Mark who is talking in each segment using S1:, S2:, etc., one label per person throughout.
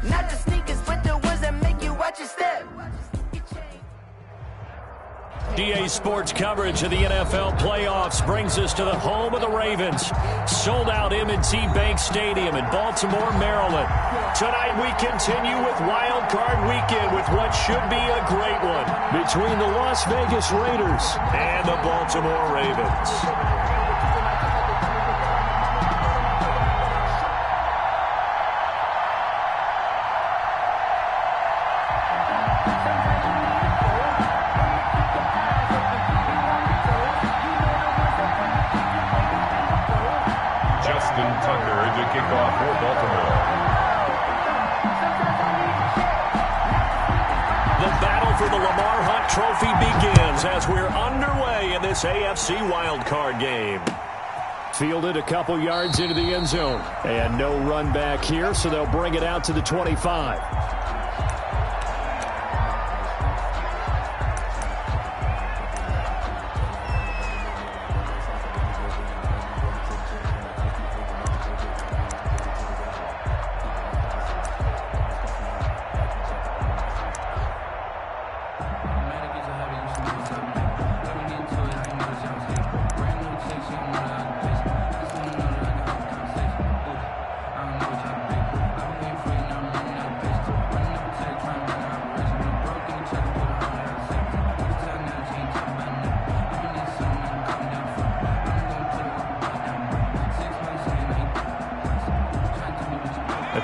S1: Not the sneakers, but the ones that make you watch your step.
S2: DA Sports coverage of the NFL playoffs brings us to the home of the Ravens. Sold out M&T Bank Stadium in Baltimore, Maryland. Tonight we continue with Wild Card Weekend with what should be a great one between the Las Vegas Raiders and the Baltimore Ravens. Trophy begins as we're underway in this AFC wildcard game. Fielded a couple yards into the end zone. And no run back here, so they'll bring it out to the 25.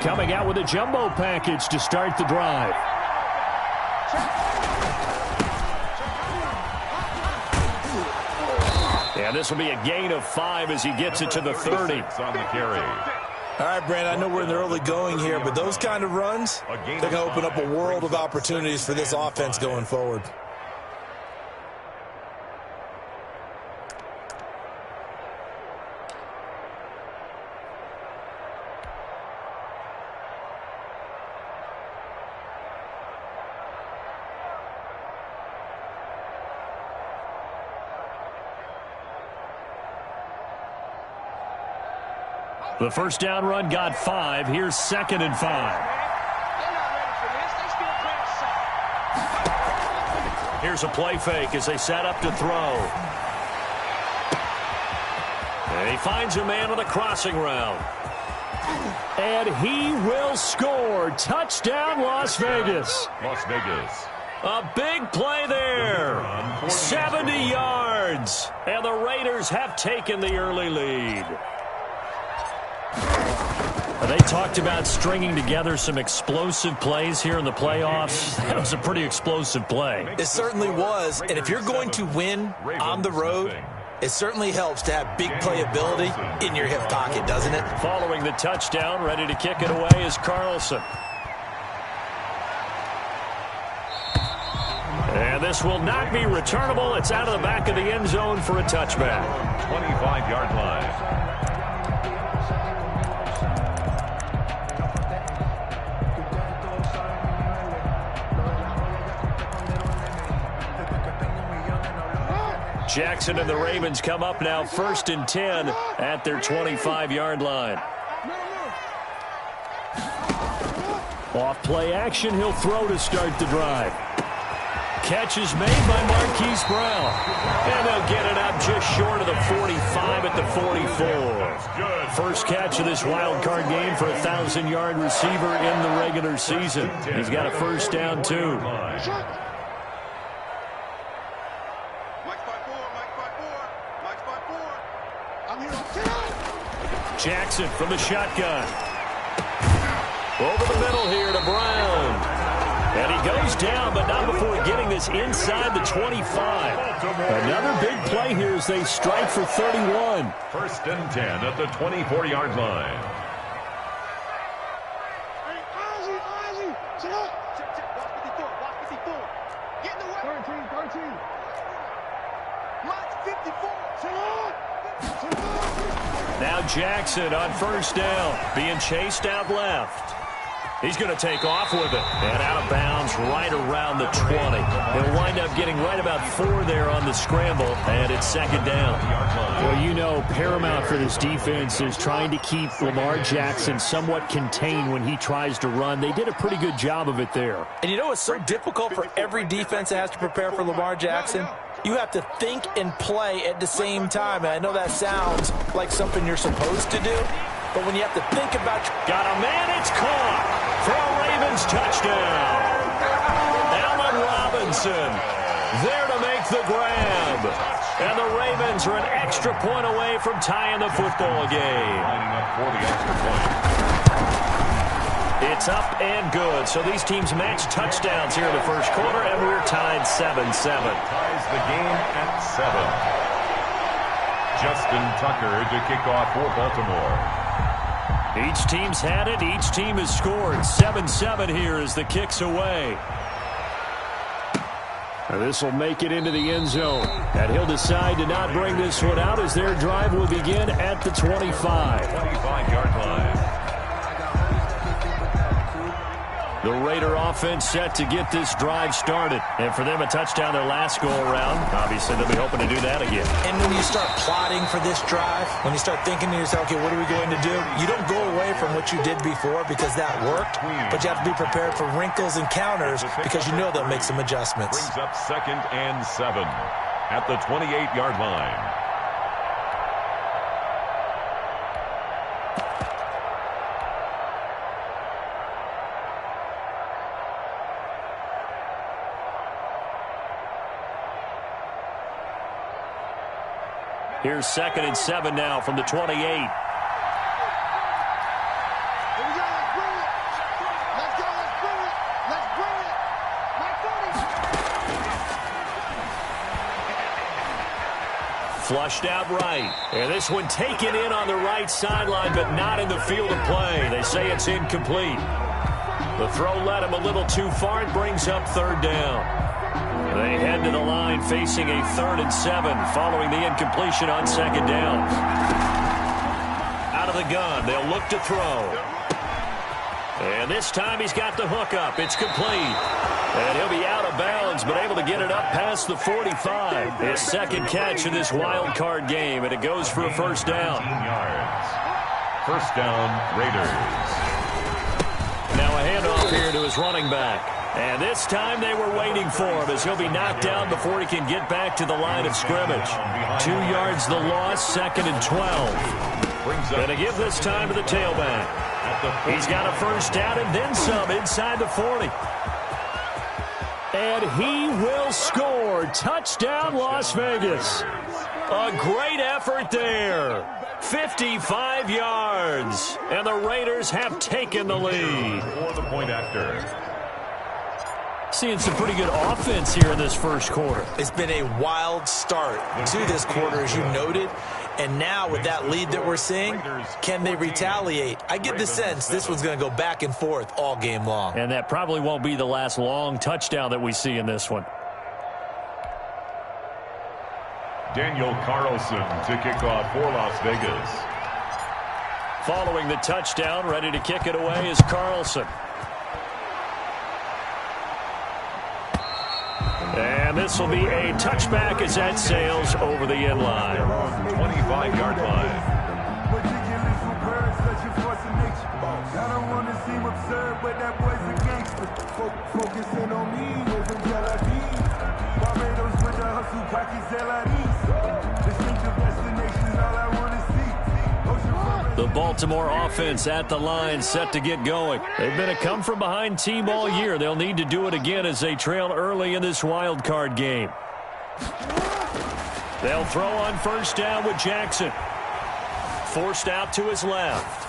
S2: Coming out with a jumbo package to start the drive. And this will be a gain of 5 as he gets it to the 30.
S3: On the carry.
S4: All right, Brandon, I know we're in the early going here, but those kind of runs, they're going to open up a world of opportunities for this offense going forward.
S2: The first down run got 5. Here's 2nd and 5. Here's a play fake as they set up to throw. And he finds a man on the crossing route. And he will score. Touchdown, Las Vegas.
S3: Las Vegas.
S2: A big play there. 70 yards. And the Raiders have taken the early lead. They talked about stringing together some explosive plays here in the playoffs. That was a pretty explosive play.
S4: It certainly was. And if you're going to win on the road, it certainly helps to have big playability in your hip pocket, doesn't it?
S2: Following the touchdown, ready to kick it away is Carlson. And this will not be returnable. It's out of the back of the end zone for a touchback.
S3: 25-yard line.
S2: Jackson and the Ravens come up now 1st and 10 at their 25-yard line. Off play action, he'll throw to start the drive. Catch is made by Marquise Brown. And they'll get it up just short of the 45 at the 44. First catch of this wild card game for a 1,000-yard receiver in the regular season. He's got a first down, too. Jackson from the shotgun. Over the middle here to Brown. And he goes down, but not before getting this inside the 25. Another big play here as they strike for 31.
S3: 1st and 10 at the 24-yard line.
S2: Now Jackson on 1st down, being chased out left. He's going to take off with it. And out of bounds right around the 20. He'll wind up getting right about 4 there on the scramble, and it's second down.
S5: Well, you know, paramount for this defense is trying to keep Lamar Jackson somewhat contained when he tries to run. They did a pretty good job of it there.
S4: And you know it's so difficult for every defense that has to prepare for Lamar Jackson? You have to think and play at the same time. And I know that sounds like something you're supposed to do, but when you have to think about...
S2: Got a man, it's caught for a Ravens touchdown. Allen Robinson there to make the grab. And the Ravens are an extra point away from tying the football game.
S3: Lining up for the extra point.
S2: It's up and good. So these teams match touchdowns here in the first quarter, and we're tied 7-7.
S3: Ties the game at 7. Justin Tucker to kick off for Baltimore.
S2: Each team's had it. Each team has scored. 7-7 here as the kick's away. This will make it into the end zone. And he'll decide to not bring this one out as their drive will begin at the 25.
S3: 25-yard line.
S2: The Raider offense set to get this drive started. And for them, a touchdown their last go-around. Obviously, they'll be hoping to do that again.
S4: And when you start plotting for this drive, when you start thinking to yourself, okay, what are we going to do? You don't go away from what you did before because that worked, but you have to be prepared for wrinkles and counters because you know they'll make some adjustments.
S3: Brings up 2nd and 7 at the 28-yard line.
S2: Here's 2nd and 7 now from the 28. Flushed out right. And this one taken in on the right sideline, but not in the field of play. They say it's incomplete. The throw led him a little too far. It brings up 3rd down. They head to the line facing a 3rd and 7 following the incompletion on 2nd down. Out of the gun, they'll look to throw. And this time he's got the hook up. It's complete. And he'll be out of bounds, but able to get it up past the 45. His 2nd catch in this wild card game, and it goes for a 1st down.
S3: 15 yards. 1st down, Raiders.
S2: Now a handoff here to his running back. And this time they were waiting for him as he'll be knocked down before he can get back to the line of scrimmage. 2 yards the loss, 2nd and 12. Going to give this time to the tailback. He's got a 1st down and then some inside the 40. And he will score. Touchdown, Las Vegas. A great effort there. 55 yards. And the Raiders have taken the lead.
S3: For the point after.
S2: Seeing some pretty good offense here in this first quarter.
S4: It's been a wild start to this quarter, as you noted. And now with that lead that we're seeing, can they retaliate? I get the sense this one's going to go back and forth all game long.
S2: And that probably won't be the last long touchdown that we see in this one.
S3: Daniel Carlson to kick off for Las Vegas.
S2: Following the touchdown, ready to kick it away is Carlson. And this will be a touchback as that sails over the end line.
S3: 25-yard line.
S2: The Baltimore offense at the line set to get going. They've been a come-from-behind team all year. They'll need to do it again as they trail early in this wild card game. They'll throw on 1st down with Jackson. Forced out to his left.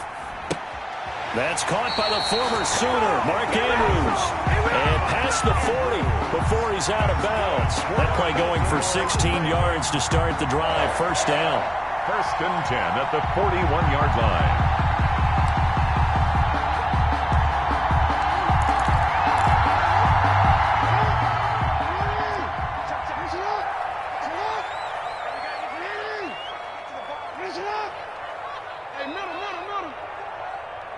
S2: That's caught by the former Sooner, Mark Andrews. And past the 40 before he's out of bounds. That play going for 16 yards to start the drive. 1st down.
S3: 1st and 10 at the 41-yard line.
S6: Hey, middle.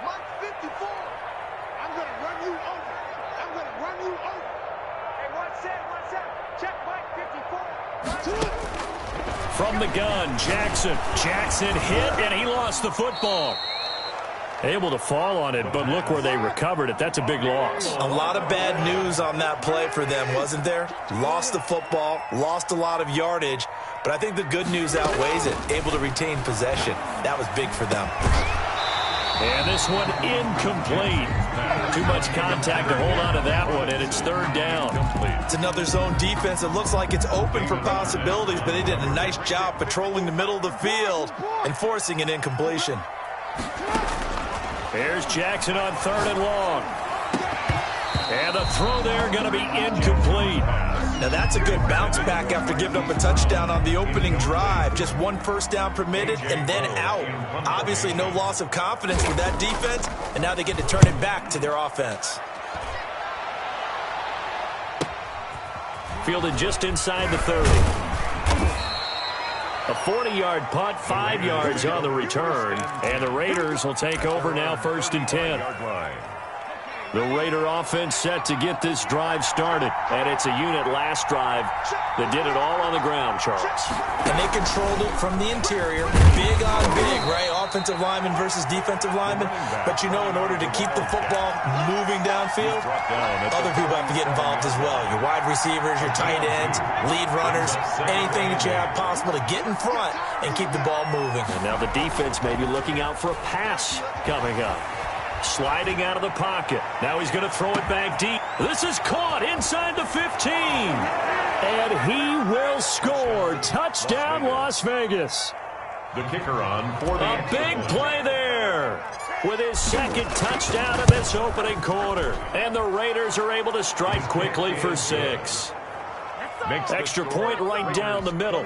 S6: Mark 54. I'm going to
S2: From the gun, Jackson. Jackson hit, and he lost the football. Able to fall on it, but look where they recovered it. That's a big loss.
S4: A lot of bad news on that play for them, wasn't there? Lost the football, lost a lot of yardage, but I think the good news outweighs it. Able to retain possession. That was big for them.
S2: And this one incomplete. Too much contact to hold on to that one, and it's third down.
S4: It's another zone defense. It looks like it's open for possibilities, but they did a nice job patrolling the middle of the field and forcing an incompletion.
S2: Here's Jackson on third and long. And the throw there going to be incomplete.
S4: Now that's a good bounce back after giving up a touchdown on the opening drive. Just one first down permitted and then out. Obviously no loss of confidence with that defense, and now they get to turn it back to their offense.
S2: Fielded just inside the 30. A 40-yard punt, 5 yards on the return. And the Raiders will take over now, first and 10. The Raider offense set to get this drive started. And it's a unit last drive that did it all on the ground, Charles.
S4: And they controlled it from the interior. Big on big, right? Offensive lineman versus defensive lineman. But you know, in order to keep the football moving downfield, other people have to get involved as well. Your wide receivers, your tight ends, lead runners, anything that you have possible to get in front and keep the ball moving.
S2: And now the defense may be looking out for a pass coming up. Sliding out of the pocket. Now he's going to throw it back deep. This is caught inside the 15. And he will score. Touchdown, Las Vegas.
S3: The kicker on for the
S2: A big play there with his second touchdown of this opening quarter. And the Raiders are able to strike quickly for 6. Extra point right down the middle.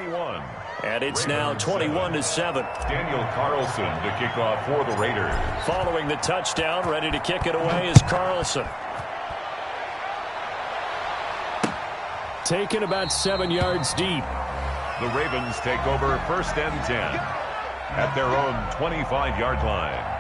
S2: And it's now 21-7.
S3: Daniel Carlson to kick off for the Raiders.
S2: Following the touchdown, ready to kick it away is Carlson. Taken about 7 yards deep.
S3: The Ravens take over first and 10 at their own 25-yard line.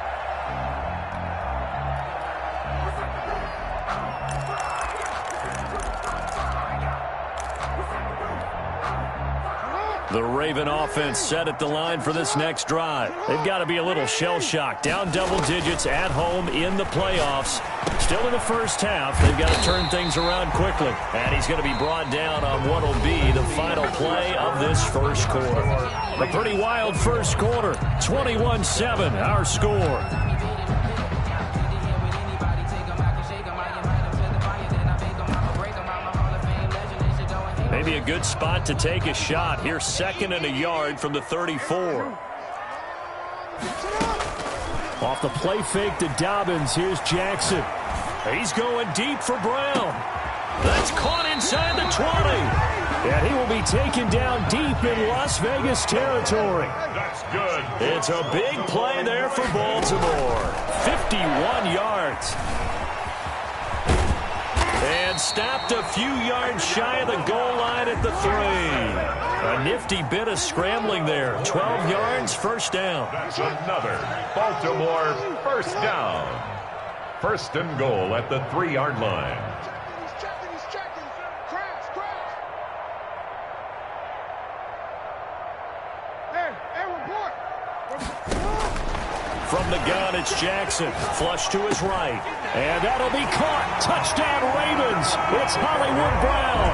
S2: The Raven offense set at the line for this next drive. They've got to be a little shell-shocked. Down double digits at home in the playoffs. Still in the first half. They've got to turn things around quickly. And he's going to be brought down on what will be the final play of this first quarter. A pretty wild first quarter. 21-7, our score. Maybe a good spot to take a shot. Here, 2nd and a yard from the 34. Off the play fake to Dobbins. Here's Jackson. He's going deep for Brown. That's caught inside the 20. And he will be taken down deep in Las Vegas territory.
S3: That's good.
S2: It's a big play there for Baltimore. 51 yards. And stopped a few yards shy of the goal line at the 3. A nifty bit of scrambling there. 12 yards, first down.
S3: That's another Baltimore first down. First and goal at the 3-yard line.
S6: He's checking. Crash. Hey, report.
S2: From the gun, it's Jackson. Flush to his right. And that'll be caught. Touchdown, Ravens. It's Hollywood Brown.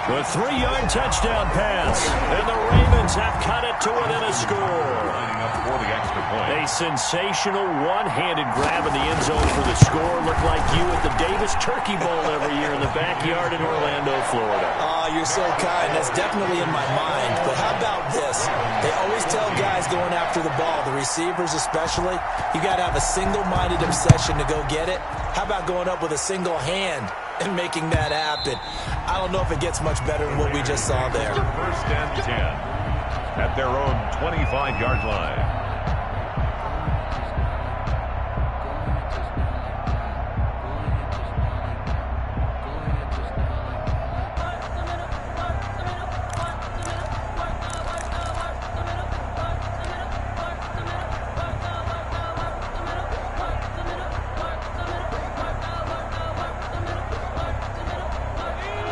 S2: The 3-yard touchdown pass. And the Ravens have cut it to within a score.
S3: Lining up for the extra point.
S2: A sensational one-handed grab in the end zone for the score. Looked like you at the Davis Turkey Bowl every year in the backyard in Orlando, Florida.
S4: Oh, you're so kind. That's definitely in my mind. But how about this? They always tell guys going after the ball, the receivers especially, you got to have a single-minded obsession to go get it. How about going up with a single hand and making that happen? I don't know if it gets much better than what we just saw there.
S3: First and 10 at their own 25-yard line.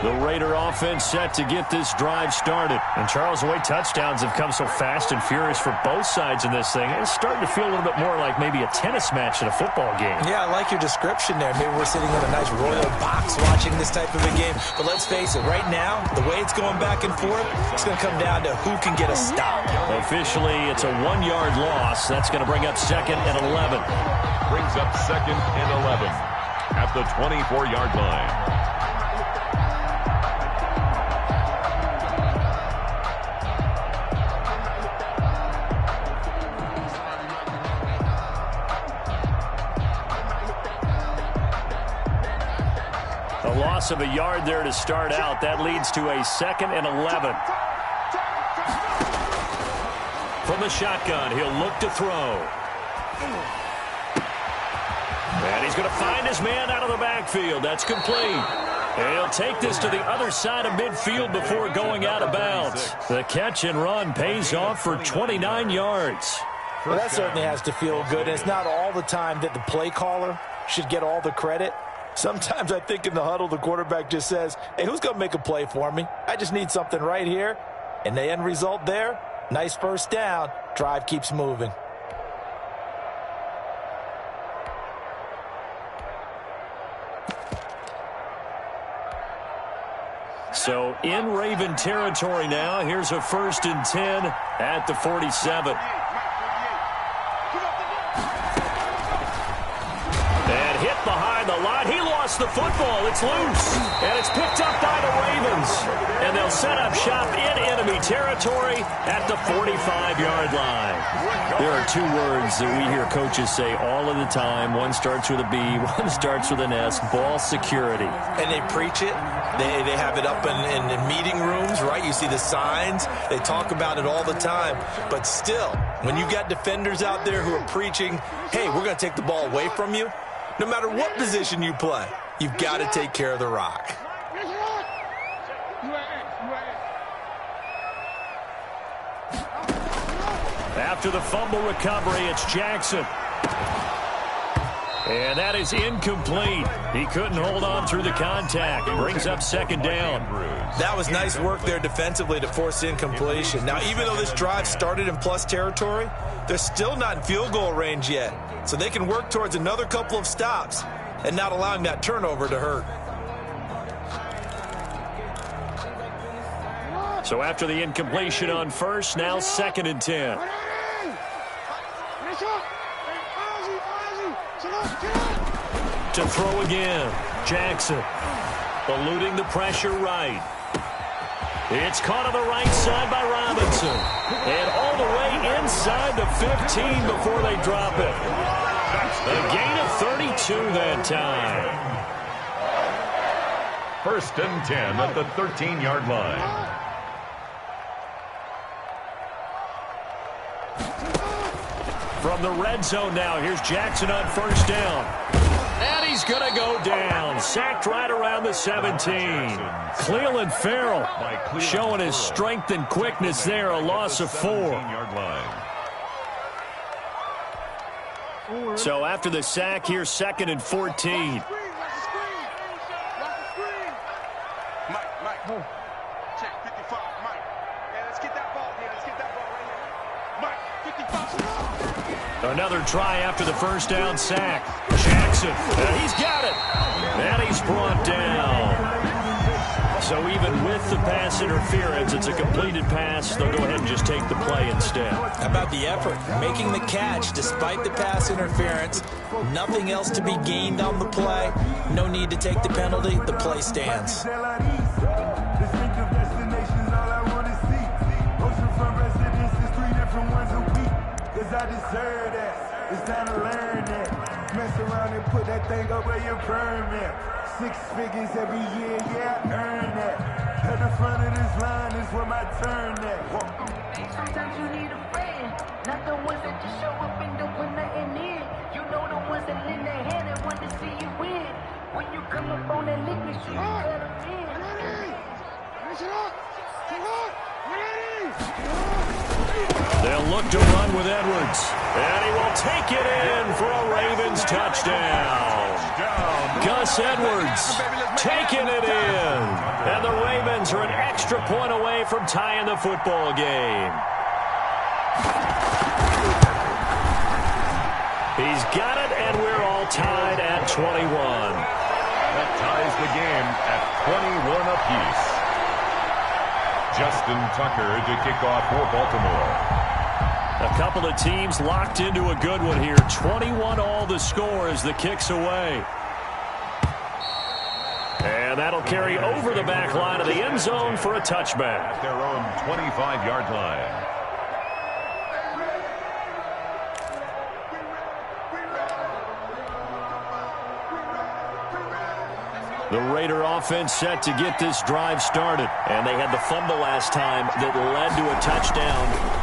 S2: The Raider offense set to get this drive started.
S5: And Charles, the way touchdowns have come so fast and furious for both sides in this thing, it's starting to feel a little bit more like maybe a tennis match in a football game.
S4: Yeah, I like your description there. Maybe we're sitting in a nice royal box watching this type of a game. But let's face it, right now, the way it's going back and forth, it's going to come down to who can get a stop.
S2: Officially, it's a 1-yard loss. That's going to bring up 2nd and 11.
S3: Brings up 2nd and 11 at the 24-yard line.
S2: A loss of a yard there to start out. That leads to a 2nd and 11. From the shotgun, he'll look to throw. And he's going to find his man out of the backfield. That's complete. He'll take this to the other side of midfield before going out of bounds. The catch and run pays off for 29 yards.
S4: Well, that certainly has to feel good. And it's not all the time that the play caller should get all the credit. Sometimes I think in the huddle, the quarterback just says, hey, who's going to make a play for me? I just need something right here. And the end result there, nice first down. Drive keeps moving.
S2: So in Raven territory now, here's a 1st and 10 at the 47. And hit behind the line. He lost the football. It's loose. And it's picked up by the Ravens. And they'll set up shop in enemy territory at the 45-yard line. There are 2 words that we hear coaches say all of the time. One starts with a B, one starts with an S, ball security.
S4: And they preach it. They have it up in meeting rooms, right? You see the signs. They talk about it all the time. But still, when you got defenders out there who are preaching, hey, we're going to take the ball away from you, no matter what position you play, you've got to take care of the rock.
S2: After the fumble recovery, it's Jackson. And that is incomplete. He couldn't hold on through the contact. It brings up 2nd down.
S4: That was nice work there defensively to force incompletion. Now, even though this drive started in plus territory, they're still not in field goal range yet. So they can work towards another couple of stops and not allowing that turnover to hurt.
S2: So after the incompletion on first, now 2nd and 10. To throw again, Jackson eluding the pressure right. It's caught on the right side by Robinson. And all the way inside the 15 before they drop it. A gain of 32 that time.
S3: 1st and 10 at the 13-yard line.
S2: From the red zone now, here's Jackson on 1st down. And he's going to go down. Sacked right around the 17. Cleveland Farrell showing his strength and quickness there. A loss of 4. So after the sack, here's 2nd and 14.
S6: Check 55, Mike. Hey, let's get that ball here. Let's get that ball right here. Mike, 55.
S2: Another try after the 1st down sack. Jackson, he's got it. And he's brought down. So even with the pass interference, it's a completed pass. They'll go ahead and just take the play instead.
S4: How about the effort? Making the catch despite the pass interference. Nothing else to be gained on the play. No need to take the penalty. The play stands.
S7: I deserve that. It's time to learn that. Mess around and put that thing up where you burn it. 6 figures every year, yeah, I earn that. At the front of this line is where my turn at.
S1: Sometimes you need a friend, not the ones that just show up and don't put nothing in. You know the ones that lend their hand and want to see you win. When you come up on that lick, make sure you cut them in.
S2: They'll look to run with Edwards. And he will take it in for a Ravens touchdown. Gus Edwards taking it in. And the Ravens are an extra point away from tying the football game. He's got it, and we're all tied at 21.
S3: That ties the game at 21 apiece. Justin Tucker to kick off for Baltimore.
S2: A couple of teams locked into a good one here. 21 all the score as the kick's away. And that'll carry over the back line of the end zone for a touchback.
S3: At their own 25-yard line.
S2: The Raider offense set to get this drive started. And they had the fumble last time that led to a touchdown.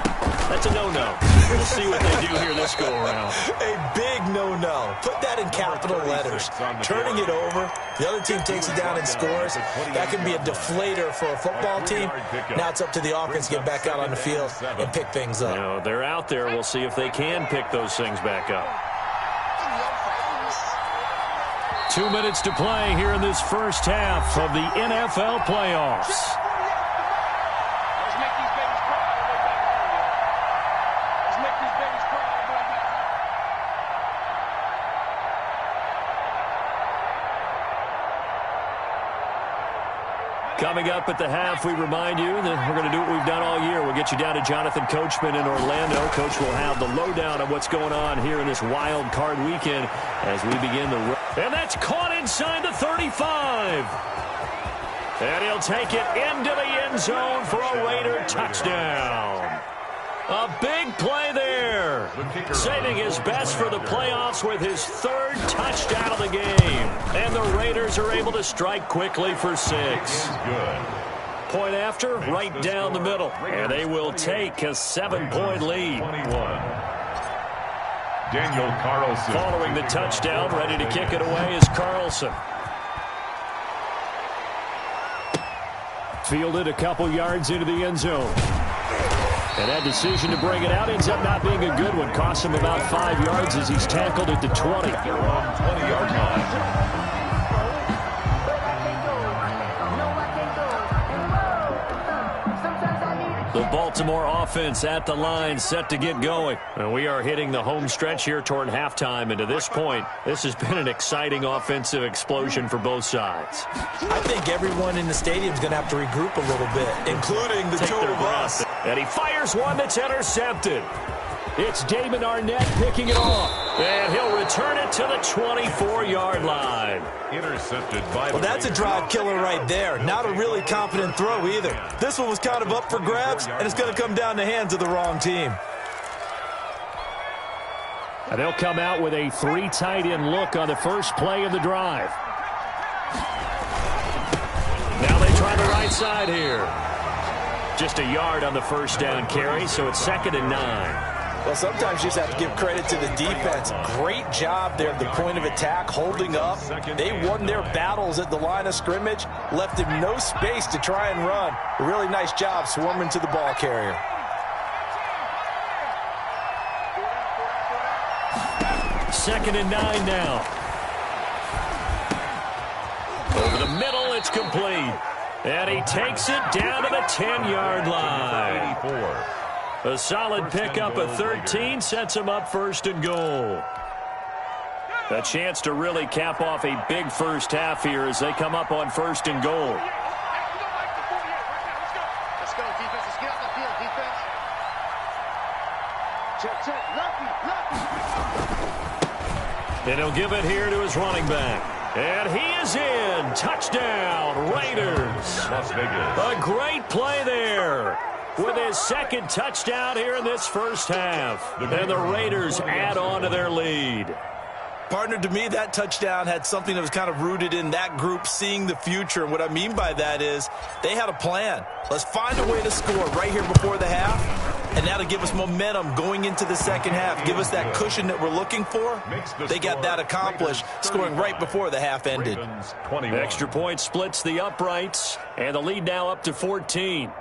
S2: That's a no-no. We'll see what they do here this go-around.
S4: A big no-no. Put that in capital letters. Turning it over, the other team takes it down and scores. That can be a deflator for a football team. Now it's up to the offense to get back out on the field and pick things up.
S2: You know, they're out there. We'll see if they can pick those things back up. 2 minutes to play here in this first half of the NFL playoffs. Coming up at the half, we remind you that we're going to do what we've done all year. We'll get you down to Jonathan Coachman in Orlando. Coach will have the lowdown of what's going on here in this wild card weekend as we begin the run. And that's caught inside the 35. And he'll take it into the end zone for a Raider touchdown. A big play there. Saving his best for the playoffs with his third touchdown of the game. And the Raiders are able to strike quickly for 6. Point after, right down the middle. And they will take a 7-point lead.
S3: Daniel Carlson.
S2: Following the touchdown, ready to kick it away is Carlson. Fielded a couple yards into the end zone. And that decision to bring it out ends up not being a good one. Costs him about 5 yards as he's tackled at the 20.
S3: Their own 20-yard line.
S2: The Baltimore offense at the line, set to get going. And we are hitting the home stretch here toward halftime. And to this point, this has been an exciting offensive explosion for both sides.
S4: I think everyone in the stadium is going to have to regroup a little bit, including the two of us.
S2: And he fires one that's intercepted. It's Damon Arnett picking it off. And he'll return it to the 24-yard line.
S3: Intercepted by
S4: well, that's a drive killer right there. Not a really confident throw either. This one was kind of up for grabs, and it's going to come down the hands of the wrong team.
S5: And they'll come out with a 3 tight end look on the first play of the drive.
S2: Now they try the right side here. Just a yard on the first down carry, so it's 2nd and 9.
S4: Well, sometimes you just have to give credit to the defense. Great job there at the point of attack, holding up. They won their battles at the line of scrimmage, left him no space to try and run. A really nice job swarming to the ball carrier.
S2: Second and 9 now. Over the middle, it's complete. And he takes it down to the 10-yard line.
S3: 84.
S2: A solid pickup of 13 sets him up 1st and goal. A chance to really cap off a big first half here as they come up on 1st and goal.
S6: Let's go, defense. Let's get off the field, defense. Check. Lucky.
S2: And he'll give it here to his running back. And he is in. Touchdown, Raiders.
S3: Las Vegas.
S2: A great play there with his 2nd touchdown here in this first half. And the Raiders add on to their lead.
S4: Partner, to me, that touchdown had something that was kind of rooted in that group seeing the future. And what I mean by that is they had a plan. Let's find a way to score right here before the half. And that'll give us momentum going into the second half. Give us that cushion that we're looking for. They got that accomplished, scoring right before the half ended.
S2: Extra point splits the uprights. And the lead now up to 14.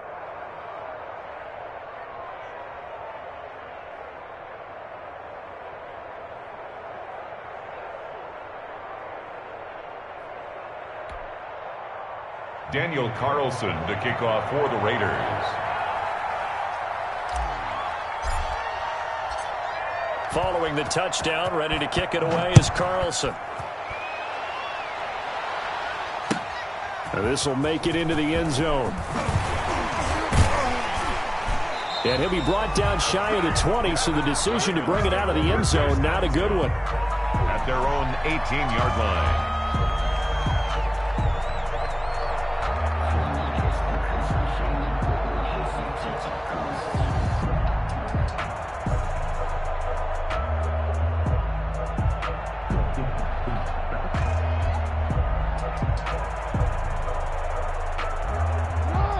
S3: Daniel Carlson to kick off for the Raiders.
S2: Following the touchdown, ready to kick it away is Carlson. This will make it into the end zone. And he'll be brought down shy of the 20, so the decision to bring it out of the end zone, not a good one.
S3: At their own 18-yard line.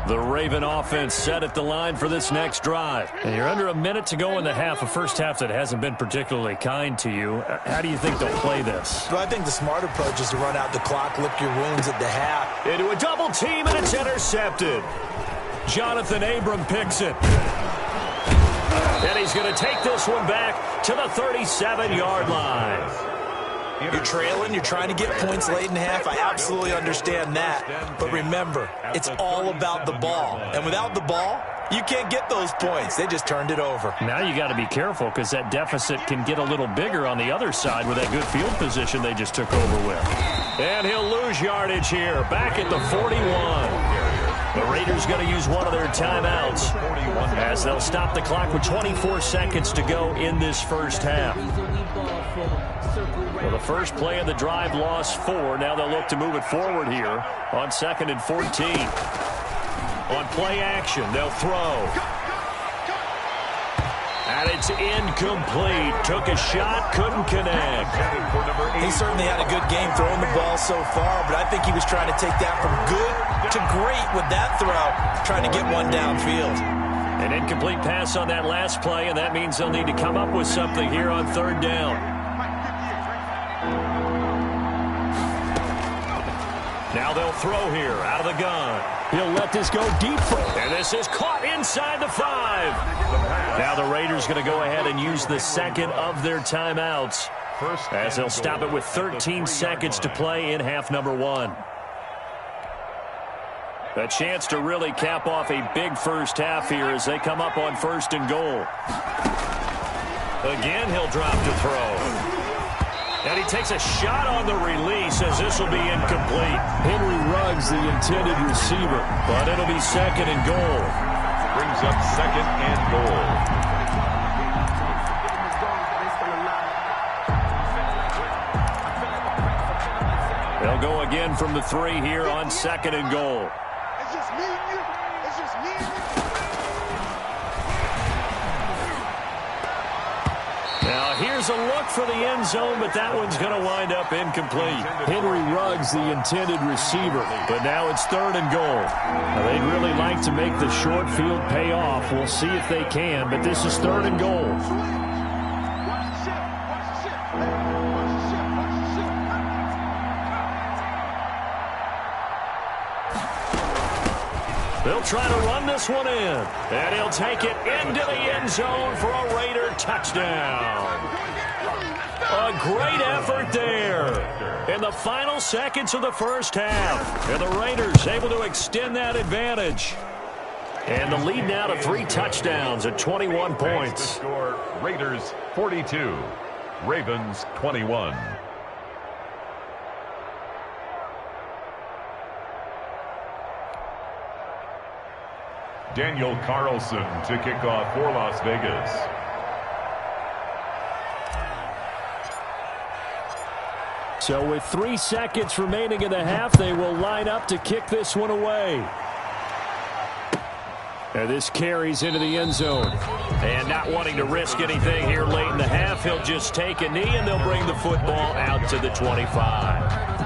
S2: The Raven offense set at the line for this next drive. And you're under a minute to go in the half, a first half that hasn't been particularly kind to you. How do you think they'll play this?
S4: Well, I think the smart approach is to run out the clock, lick your wounds at the half.
S2: Into a double team, and it's intercepted. Jonathan Abram picks it. And he's going to take this one back to the 37-yard line.
S4: You're trailing, you're trying to get points late in half. I absolutely understand that. But remember, it's all about the ball. And without the ball, you can't get those points. They just turned it over.
S2: Now you got to be careful because that deficit can get a little bigger on the other side with that good field position they just took over with. And he'll lose yardage here, back at the 41. The Raiders going to use one of their timeouts as they'll stop the clock with 24 seconds to go in this first half. Well, the first play of the drive lost 4. Now they'll look to move it forward here on 2nd and 14. On play action, they'll throw. And it's incomplete. Took a shot, couldn't connect.
S4: He certainly had a good game throwing the ball so far, but I think he was trying to take that from good to great with that throw, trying to get one downfield.
S2: An incomplete pass on that last play, and that means they'll need to come up with something here on 3rd down. Now they'll throw here out of the gun. He'll let this go deep. And this is caught inside the 5. Now the Raiders going to go ahead and use the second of their timeouts as they'll stop it with 13 seconds to play in half number 1. A chance to really cap off a big first half here as they come up on 1st and goal. Again, he'll drop to throw. And he takes a shot on the release as this will be incomplete. Henry Ruggs, the intended receiver, but it'll be 2nd and goal.
S3: Brings up 2nd and goal.
S2: They'll go again from the 3 here on 2nd and goal.
S6: It's just me and you. It's just me and you.
S2: Now, here's a look for the end zone, but that one's going to wind up incomplete. Henry Ruggs, the intended receiver, but now it's 3rd and goal. Now, they'd really like to make the short field pay off. We'll see if they can, but this is 3rd and goal. They'll try to run this one in, and he'll take it into the end zone for a Raider touchdown. A great effort there in the final seconds of the first half. And the Raiders able to extend that advantage. And the lead now to 3 touchdowns at 21 points.
S3: Score, Raiders 42, Ravens 21. Daniel Carlson to kick off for Las Vegas.
S2: So with 3 seconds remaining in the half, they will line up to kick this one away. And this carries into the end zone. And not wanting to risk anything here late in the half, he'll just take a knee and they'll bring the football out to the 25.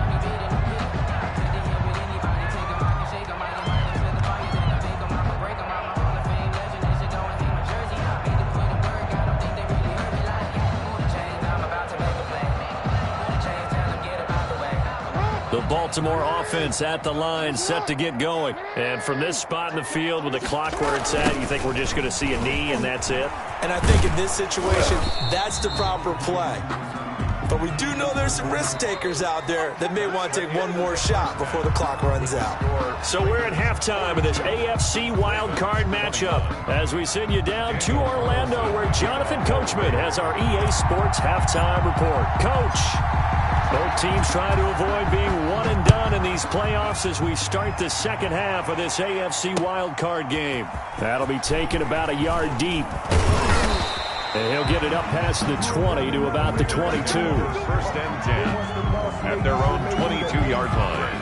S2: Baltimore offense at the line, set to get going. And from this spot in the field with the clock where it's at, you think we're just going to see a knee and that's it?
S4: And I think in this situation, that's the proper play. But we do know there's some risk takers out there that may want to take one more shot before the clock runs out.
S2: So we're at halftime of this AFC wildcard matchup as we send you down to Orlando where Jonathan Coachman has our EA Sports halftime report. Coach, both teams trying to avoid being one and done in these playoffs as we start the second half of this AFC wildcard game. That'll be taken about a yard deep. And he'll get it up past the 20 to about the 22.
S3: First and 10 at their own 22-yard line.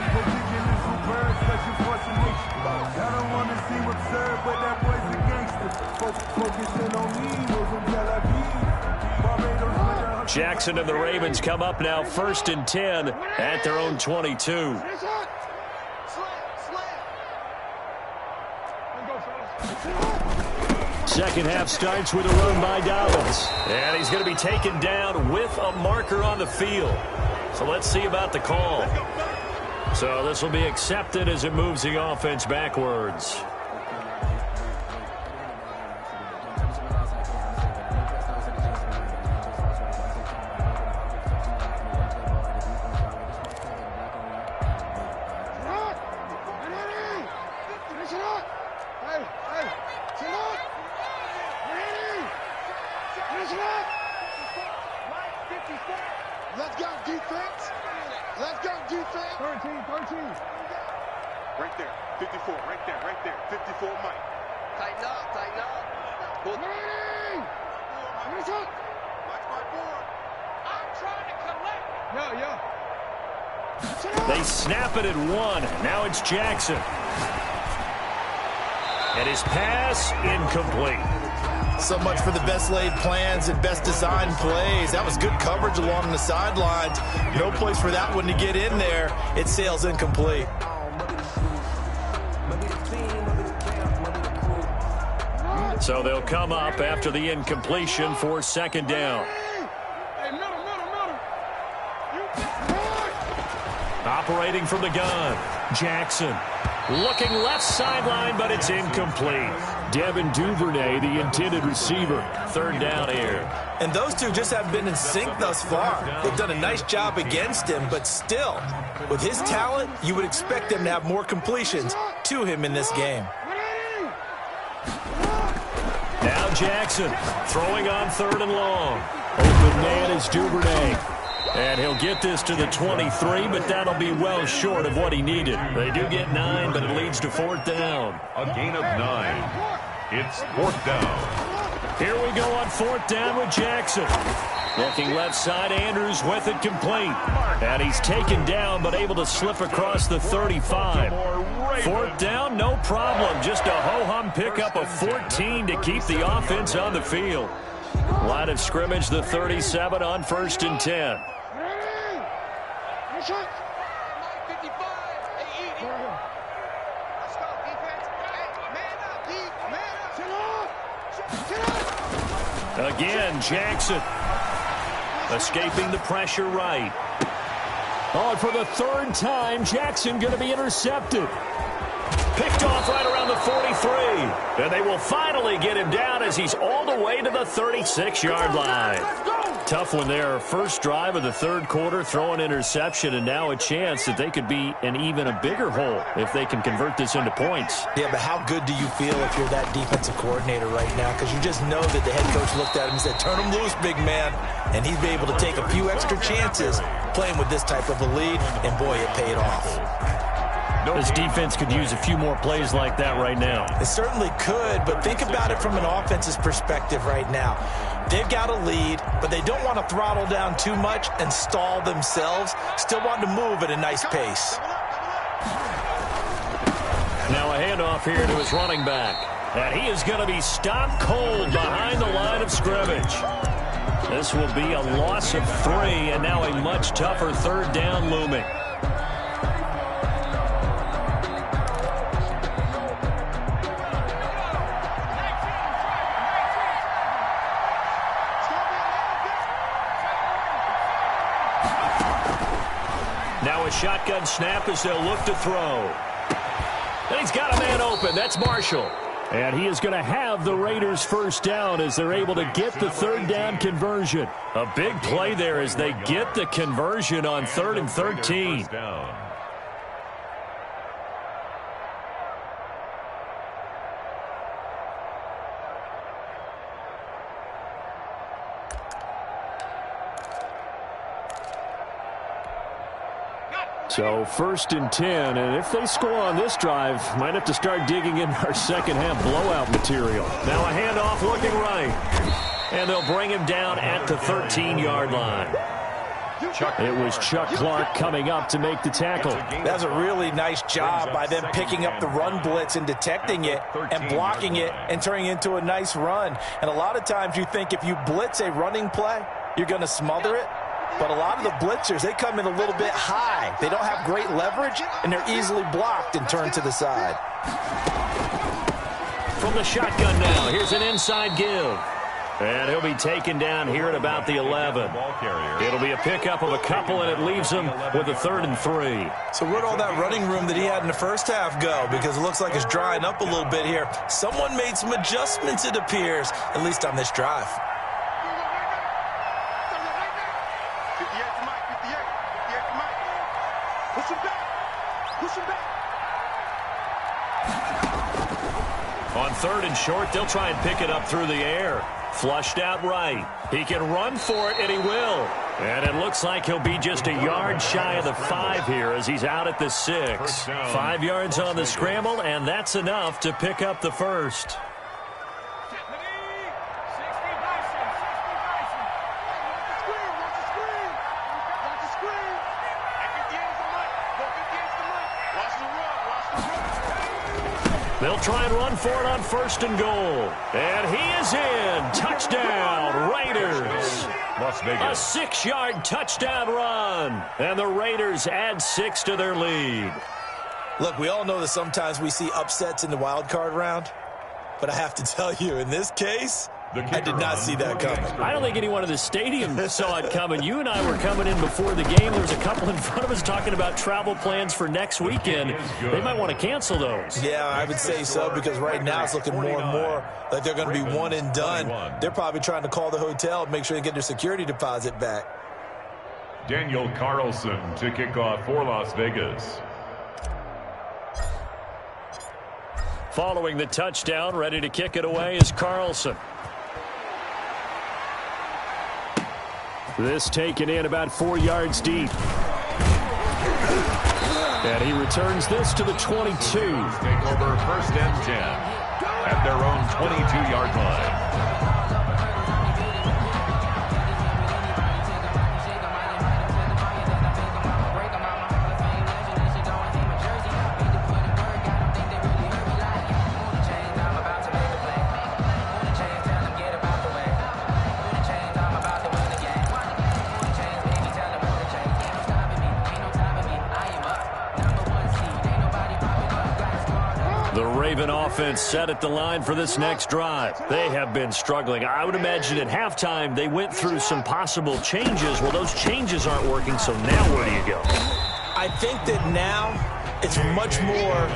S2: Jackson and the Ravens come up now first and 10 at their own 22. Second half starts with a run by Dobbins. And he's going to be taken down with a marker on the field. So let's see about the call. So this will be accepted as it moves the offense backwards.
S6: Let's go defense. Let's go defense. 13. Right there. 54. Right there. 54, Mike. Tighten up. Pull. Watch my board. I'm trying to collect.
S2: They snap it at one. Now it's Jackson. And his pass incomplete.
S4: So much for the best laid plans and best designed plays. That was good coverage along the sidelines. No place for that one to get in there. It sails incomplete.
S2: So they'll come up after the incompletion for second down. Operating from the gun, Jackson. Looking left sideline, but it's incomplete.
S5: Devin Duvernay, the intended receiver.
S2: Third down here.
S4: And those two just haven't been in sync thus far. They've done a nice job against him, but still, with his talent, you would expect them to have more completions to him in this game.
S2: Now Jackson throwing on third and long.
S5: Open man is Duvernay.
S2: And he'll get this to the 23, but that'll be well short of what he needed. They do get 9, but it leads to fourth down.
S3: A gain of 9. It's fourth down.
S2: Here we go on fourth down with Jackson. Looking left side, Andrews with it complete. And he's taken down, but able to slip across the 35. Fourth down, no problem. Just a ho-hum pickup of 14 to keep the offense on the field. Line of scrimmage, the 37 on first and 10. Again, Jackson escaping the pressure right.
S5: Oh, and for the third time, Jackson going to be intercepted.
S2: Picked off right around the 43. And they will finally get him down as he's all the way to the 36-yard line. Tough one there. First drive of the third quarter, throw an interception, and now a chance that they could be in even a bigger hole if they can convert this into points.
S4: Yeah, but how good do you feel if you're that defensive coordinator right now? Because you just know that the head coach looked at him and said, turn him loose, big man. And he's been able to take a few extra chances playing with this type of a lead, and boy, it paid off.
S2: This defense could use a few more plays like that right now.
S4: It certainly could, but think about it from an offense's perspective right now. They've got a lead, but they don't want to throttle down too much and stall themselves. Still want to move at a nice pace.
S2: Now a handoff here to his running back. And he is going to be stopped cold behind the line of scrimmage. This will be a loss of 3, and now a much tougher third down looming. Now a shotgun snap as they'll look to throw. And he's got a man open. That's Marshall.
S5: And he is going to have the Raiders first down as they're able to get the third down conversion.
S2: A big play there as they get the conversion on 3rd and 13.
S5: So 1st and 10, and if they score on this drive, might have to start digging in our second half blowout material.
S2: Now a handoff looking right. And they'll bring him down at the 13-yard line.
S5: It was Chuck Clark coming up to make the tackle.
S4: That's a really nice job by them picking up the run blitz and detecting it and blocking it and turning it into a nice run. And a lot of times you think if you blitz a running play, you're going to smother it. But a lot of the blitzers, they come in a little bit high. They don't have great leverage, and they're easily blocked and turned to the side.
S2: From the shotgun now, here's an inside give. And he'll be taken down here at about the 11. It'll be a pickup of a couple, and it leaves him with a 3rd and 3.
S4: So where'd all that running room that he had in the first half go? Because it looks like it's drying up a little bit here. Someone made some adjustments, it appears, at least on this drive.
S2: On 3rd and short, they'll try and pick it up through the air. Flushed out right. He can run for it, and he will. And it looks like he'll be just a yard shy of the 5 here as he's out at the 6. 5 yards on the scramble, and that's enough to pick up the first. They'll try and run for it on 1st and goal. And he is in. Touchdown, Raiders. A 6-yard touchdown run. And the Raiders add 6 to their lead.
S4: Look, we all know that sometimes we see upsets in the wild card round. But I have to tell you, in this case, I did not see that coming.
S5: I don't think anyone in the stadium saw it coming. You and I were coming in before the game. There was a couple in front of us talking about travel plans for next weekend. They might want to cancel those.
S4: Yeah, I would say so, because right now it's looking more and more like they're going to be one and done. They're probably trying to call the hotel and make sure they get their security deposit back.
S3: Daniel Carlson to kick off for Las Vegas.
S2: Following the touchdown, ready to kick it away is Carlson.
S5: This taken in about 4 yards deep. And he returns this to the 22.
S3: Take over 1st and 10 at their own 22-yard line.
S2: Offense set at the line for this next drive. They have been struggling. I would imagine at halftime they went through some possible changes. Well, those changes aren't working, so now where do you go?
S4: I think that now it's much more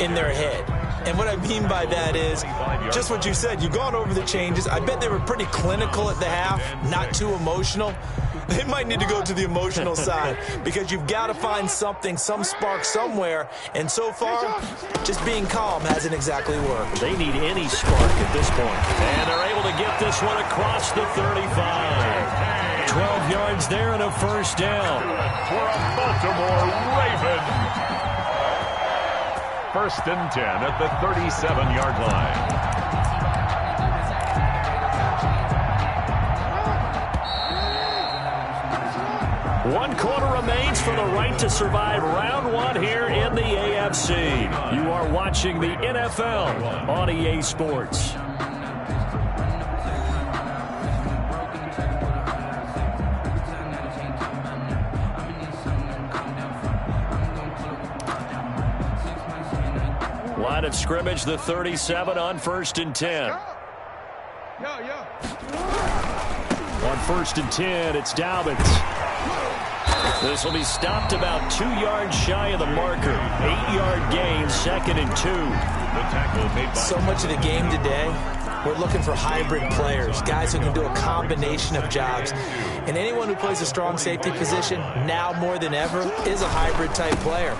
S4: in their head. And what I mean by that is just what you said. You've gone over the changes. I bet they were pretty clinical at the half, not too emotional. They might need to go to the emotional side because you've got to find something, some spark somewhere. And so far, just being calm hasn't exactly worked.
S2: They need any spark at this point. And they're able to get this one across the 35. 12 yards there and a first down.
S3: For a Baltimore Raven. 1st and 10 at the 37-yard line.
S2: One quarter remains for the right to survive round 1 here in the AFC. You are watching the NFL on EA Sports. Line of scrimmage, the 37 on 1st and 10. On 1st and 10, it's Dobbins.
S5: This will be stopped about 2 yards shy of the marker. 8-yard gain, 2nd and 2.
S4: So much of the game today, we're looking for hybrid players, guys who can do a combination of jobs. And anyone who plays a strong safety position, now more than ever, is a hybrid-type player.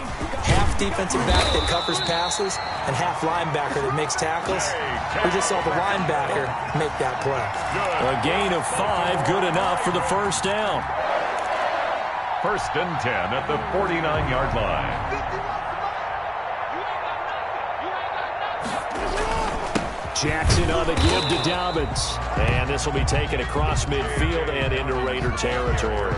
S4: Half defensive back that covers passes and half linebacker that makes tackles. We just saw the linebacker make that play.
S5: A gain of 5, good enough for the first down.
S3: 1st and 10 at the 49-yard line.
S5: Jackson on the give to Dobbins. And this will be taken across midfield and into Raider territory.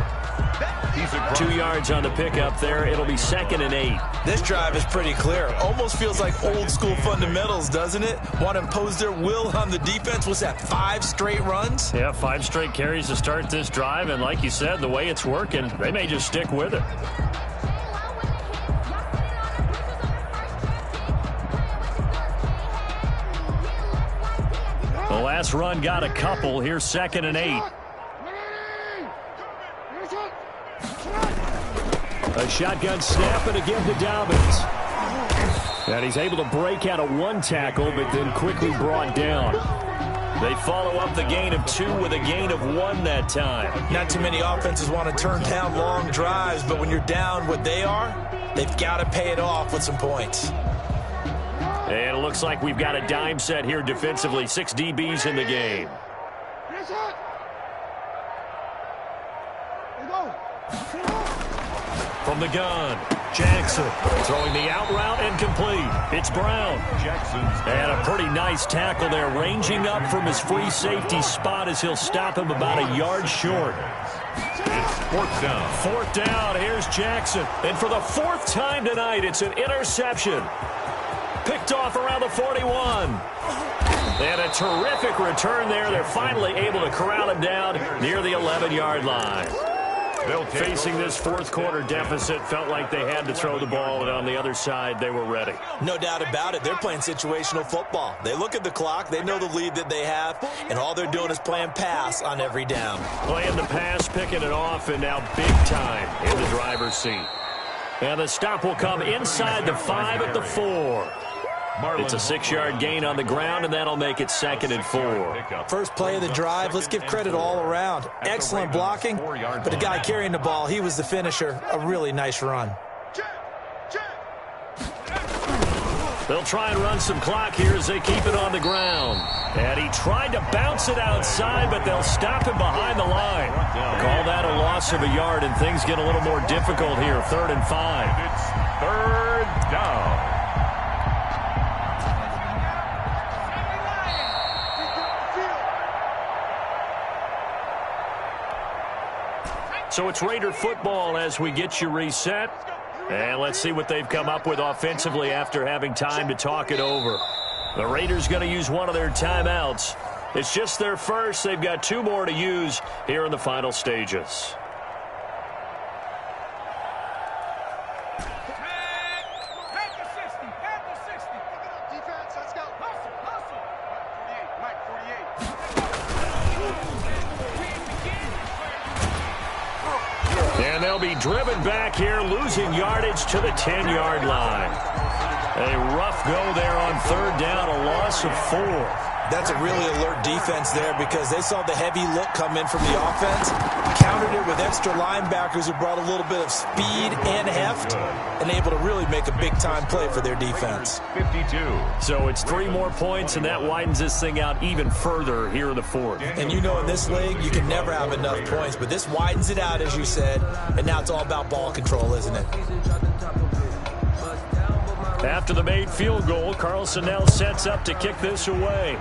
S5: 2 yards on the pickup there. It'll be 2nd and 8.
S4: This drive is pretty clear. Almost feels like old school fundamentals, doesn't it? Want to impose their will on the defense. What's that, 5 straight runs?
S5: Yeah, 5 straight carries to start this drive. And like you said, the way it's working, they may just stick with it. The last run got a couple. Here's 2nd and 8. A shotgun snap and again to Dobbins. And he's able to break out of 1 tackle, but then quickly brought down. They follow up the gain of 2 with a gain of 1 that time.
S4: Not too many offenses want to turn down long drives, but when you're down what they are, they've got to pay it off with some points.
S5: And it looks like we've got a dime set here defensively. 6 DBs in the game. From the gun, Jackson throwing the out route and complete. It's Brown. And a pretty nice tackle there, ranging up from his free safety spot as he'll stop him about a yard short.
S3: It's 4th down.
S5: 4th down, here's Jackson. And for the 4th time tonight, it's an interception. Picked off around the 41. And a terrific return there. They're finally able to corral him down near the 11-yard line. Facing this 4th quarter deficit, felt like they had to throw the ball, and on the other side, they were ready.
S4: No doubt about it. They're playing situational football. They look at the clock, they know the lead that they have, and all they're doing is playing pass on every down.
S5: Playing the pass, picking it off, and now big time in the driver's seat. And the stop will come inside the 5 at the 4. It's a 6-yard gain on the ground, and that'll make it 2nd and 4.
S4: First play of the drive, let's give credit all around. Excellent blocking, but the guy carrying the ball, he was the finisher. A really nice run.
S5: They'll try and run some clock here as they keep it on the ground. And he tried to bounce it outside, but they'll stop him behind the line. Call that a loss of a yard, and things get a little more difficult here. 3rd and 5.
S3: It's 3rd down.
S5: So it's Raider football as we get you reset. And let's see what they've come up with offensively after having time to talk it over. The Raiders going to use one of their timeouts. It's just their first. They've got 2 more to use here in the final stages. And they'll be driven back here, losing yardage to the 10-yard line. A rough go there on 3rd down, a loss of 4.
S4: That's a really alert defense there because they saw the heavy look come in from the offense, countered it with extra linebackers who brought a little bit of speed and heft, and able to really make a big-time play for their defense.
S3: 52.
S5: So it's 3 more points, and that widens this thing out even further here in the 4th.
S4: And you know in this league, you can never have enough points, but this widens it out, as you said, and now it's all about ball control, isn't it?
S5: After the made field goal, Carlson now sets up to kick this away.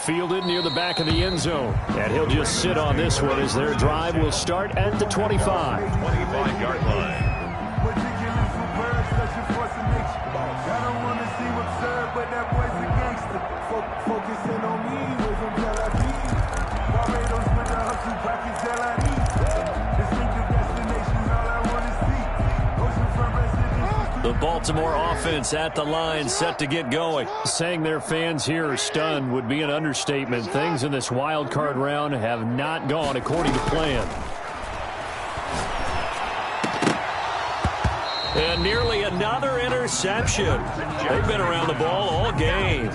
S5: Fielded near the back of the end zone. And he'll just sit on this one as their drive will start at the 25.
S3: 25-yard line.
S7: Focusing on me, wasn't Tel Aviv. Barbados with the hustle, pockets Tel Aviv. Distinctive destinations, all I want to see. Oceanfront residences to
S2: The Baltimore offense at the line, set to get going. Saying their fans here are stunned would be an understatement. Things in this wild card round have not gone according to plan. And nearly another interception. They've been around the ball all game.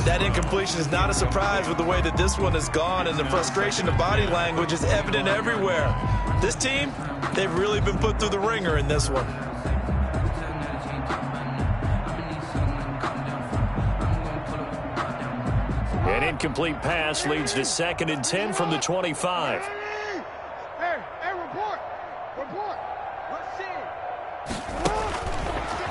S4: That incompletion is not a surprise with the way that this one has gone, and the frustration of body language is evident everywhere. This team, they've really been put through the ringer in this one.
S2: An incomplete pass leads to 2nd and 10 from the 25.
S6: Hey, report. Let's see.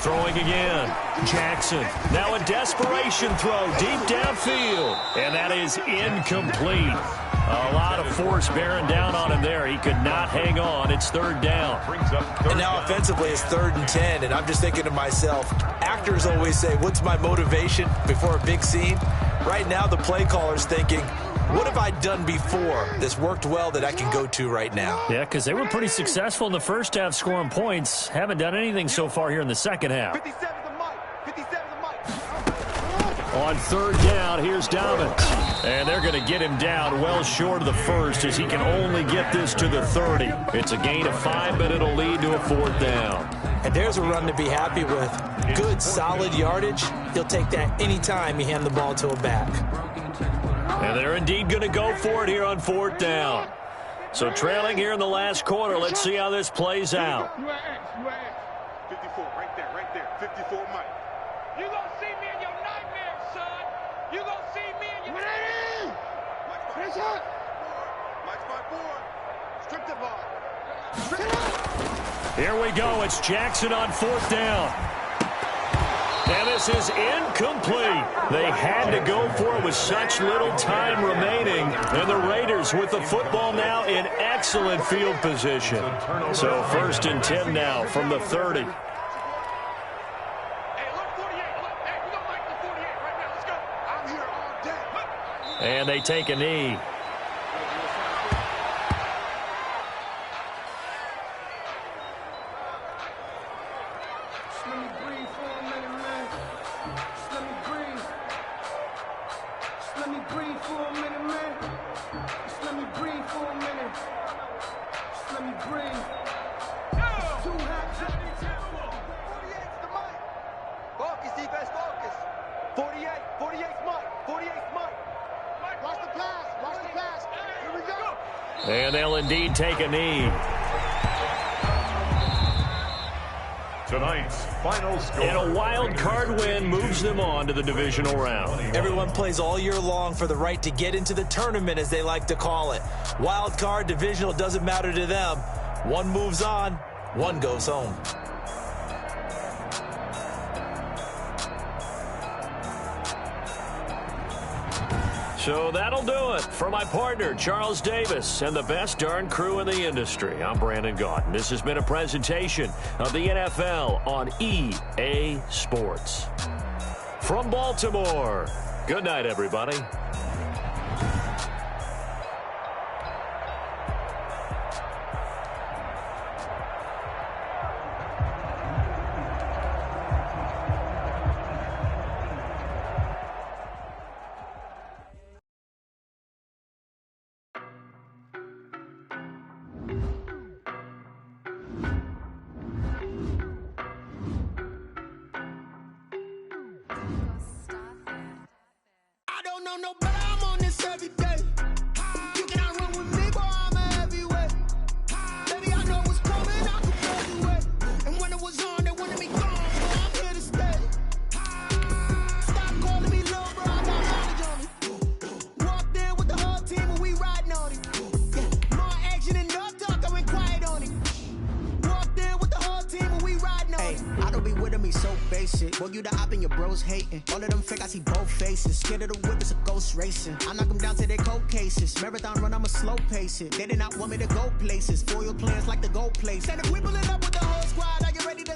S2: Throwing again. Jackson. Now a desperation throw deep downfield. And that is incomplete. A lot of force bearing down on him there. He could not hang on. It's 3rd down.
S4: And now offensively it's 3rd and 10. And I'm just thinking to myself, actors always say, what's my motivation before a big scene? Right now the play caller's thinking, what have I done before that's worked well that I can go to right now?
S2: Yeah, because they were pretty successful in the first half scoring points. Haven't done anything so far here in the second half.
S6: 57's the mic. 57's the mic.
S2: On 3rd down, here's Dobbins. And they're going to get him down well short of the first as he can only get this to the 30. It's a gain of 5, but it'll lead to a 4th down.
S4: And there's a run to be happy with. Good, solid yardage. He'll take that anytime you hand the ball to a back.
S2: And they're indeed going to go for it here on 4th down. So trailing here in the last quarter, let's see how this plays out.
S6: 54, right there. 54, Mike. You gonna see me in your nightmares, son. You gonna see me in your nightmares. Mike's my board. Strip the ball.
S2: Here we go. It's Jackson on 4th down. And this is incomplete. They had to go for it with such little time remaining. And the Raiders with the football now in excellent field position. So 1st and 10 now from the 30.
S6: Hey, look, 48. Look, hey, we don't like the 48 right now. Let's go. I'm here all day.
S2: And they take a knee. And they'll indeed take a knee.
S3: Tonight's final score.
S2: And a wild card win moves them on to the divisional round.
S4: Everyone plays all year long for the right to get into the tournament, as they like to call it. Wild card, divisional, doesn't matter to them. One moves on, one goes home.
S2: So that'll do it for my partner, Charles Davis, and the best darn crew in the industry. I'm Brandon Gaudin. This has been a presentation of the NFL on EA Sports. From Baltimore, good night, everybody.
S8: No, but I'm on this every day. You cannot run with me, boy, I'm a heavyweight. Baby, I know what's coming, I can graduate. And when it was on, they wanted me gone, but I'm here to stay. Stop calling me little bro, I got knowledge on me. Walked in with the whole team and we riding on it. Yeah, more action and no talk, I went quiet on it. Walked in with the whole team and we riding on it.
S9: I don't be with me so basic. Boy, you the op and your bros hating. All of them fake, I see both faces. Scared of the whip, it's a ghost racing. I knock them down to their cold cases. Marathon run, I'ma slow pace it. They did not want me to go places. Foil plans like the gold place.
S8: Said if we pull it up with the whole squad, are you ready to